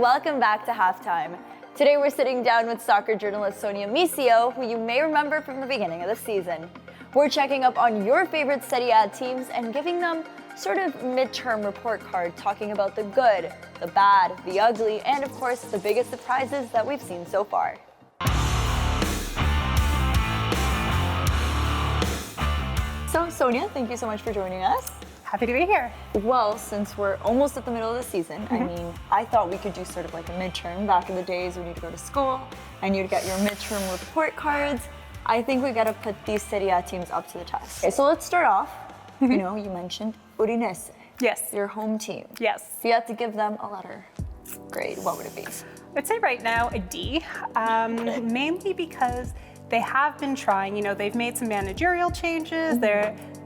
welcome back to Halftime. Today we're sitting down with soccer journalist Sonja Missio, who you may remember from the beginning of the season. We're checking up on your favorite Serie A teams and giving them sort of midterm report card, talking about the good, the bad, the ugly, and of course the biggest surprises that we've seen so far. So Sonja, thank you so much for joining us. Happy to be here. Well, since we're almost at the middle of the season, I mean, I thought we could do sort of like a midterm. Back in the days when you'd go to school and you'd get your midterm report cards. I think we gotta put these Serie A teams up to the test. Okay, so let's start off. You know, you mentioned Udinese. Yes. Your home team. Yes. If you had to give them a letter grade, what would it be? I'd say right now a D, mainly because they have been trying. You know, they've made some managerial changes.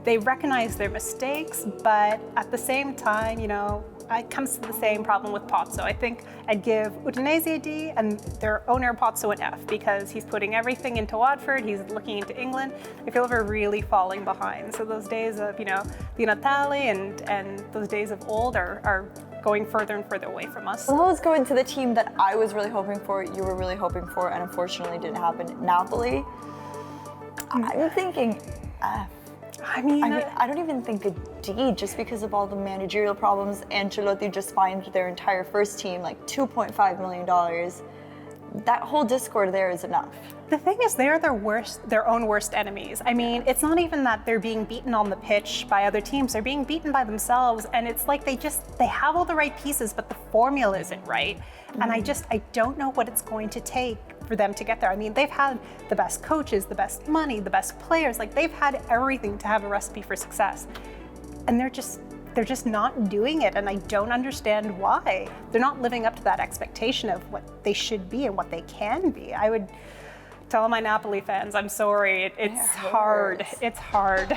They recognize their mistakes, but at the same time, you know, it comes to the same problem with Pozzo. I think I'd give Udinese a D and their owner Pozzo an F because he's putting everything into Watford, he's looking into England. I feel like we're really falling behind. So those days of, you know, the Natale and those days of old are going further and further away from us. Well, let's go into the team that I was really hoping for, you were really hoping for, and unfortunately didn't happen. Napoli. I'm thinking F. I mean, I don't even think a D, just because of all the managerial problems. Ancelotti just fined their entire first team like $2.5 million. That whole discord there is enough. The thing is, they're their own worst enemies. I mean, it's not even that they're being beaten on the pitch by other teams. They're being beaten by themselves, and it's like they have all the right pieces, but the formula isn't right. And I don't know what it's going to take for them to get there. I mean, they've had the best coaches, the best money, the best players. Like, they've had everything to have a recipe for success, and they're just not doing it, and I don't understand why. They're not living up to that expectation of what they should be and what they can be. I would tell my Napoli fans, I'm sorry, it's hard. It's hard.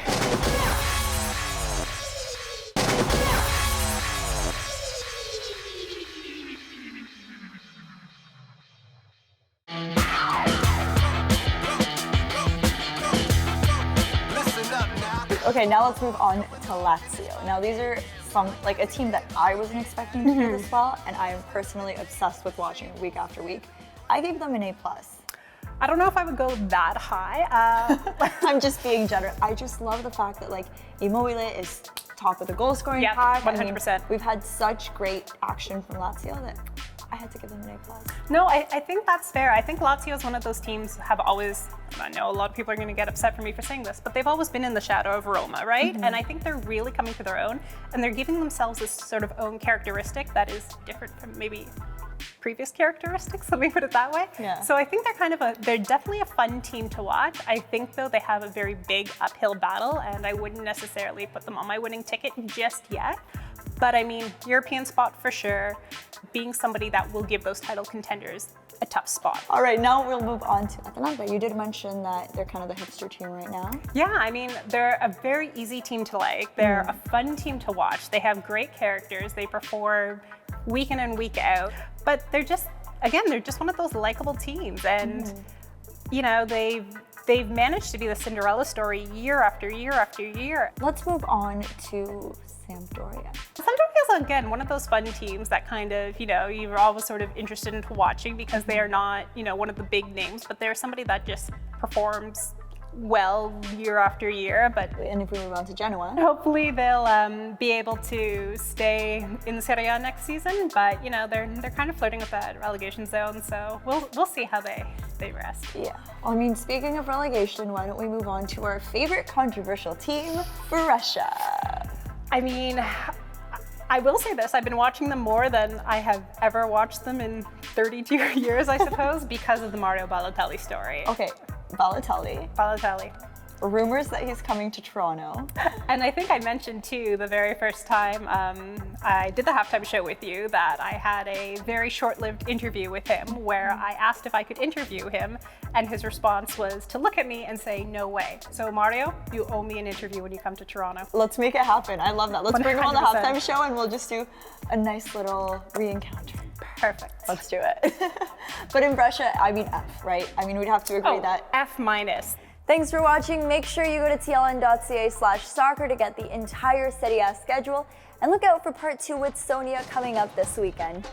Okay, now let's move on to Lazio. Now these are like a team that I wasn't expecting to do this well, and I am personally obsessed with watching week after week. I gave them an A+. I don't know if I would go that high. I'm just being generous. I just love the fact that like Immobile is top of the goal scoring pack. 100%. I mean, we've had such great action from Lazio that I had to give them an A+. No, I think that's fair. I think Lazio is one of those teams have always, I know a lot of people are going to get upset for me for saying this, but they've always been in the shadow of Roma, right? And I think they're really coming to their own, and they're giving themselves this sort of own characteristic that is different from maybe previous characteristics, let me put it that way. Yeah. So I think they're definitely a fun team to watch. I think though they have a very big uphill battle, and I wouldn't necessarily put them on my winning ticket just yet. But I mean, European spot for sure, being somebody that will give those title contenders a tough spot. All right, now we'll move on to Atalanta. You did mention that they're kind of the hipster team right now. Yeah, I mean, they're a very easy team to like. They're a fun team to watch. They have great characters. They perform week in and week out. But they're just one of those likable teams. And, you know, they've managed to be the Cinderella story year after year after year. Let's move on to Sampdoria. Sampdoria is, again, one of those fun teams that kind of, you know, you're always sort of interested into watching because they are not, you know, one of the big names, but they're somebody that just performs well year after year. And if we move on to Genoa, hopefully they'll be able to stay in the Serie A next season. But you know, they're kind of flirting with that relegation zone, so we'll see how they rest. Yeah. Well, I mean, speaking of relegation, why don't we move on to our favorite controversial team, Brescia? I mean, I will say this, I've been watching them more than I have ever watched them in 32 years, I suppose, because of the Mario Balotelli story. Okay, Balotelli. Rumors that he's coming to Toronto. And I think I mentioned too, the very first time I did the halftime show with you, that I had a very short-lived interview with him where I asked if I could interview him, and his response was to look at me and say, no way. So Mario, you owe me an interview when you come to Toronto. Let's make it happen. I love that. Let's 100%. bring him on the halftime show and we'll just do a nice little re-encounter. Perfect. Let's do it. But in Brescia, I mean F, right? I mean, we'd have to agree that. F-. Thanks for watching. Make sure you go to tln.ca/soccer to get the entire Serie A schedule, and look out for part 2 with Sonja coming up this weekend.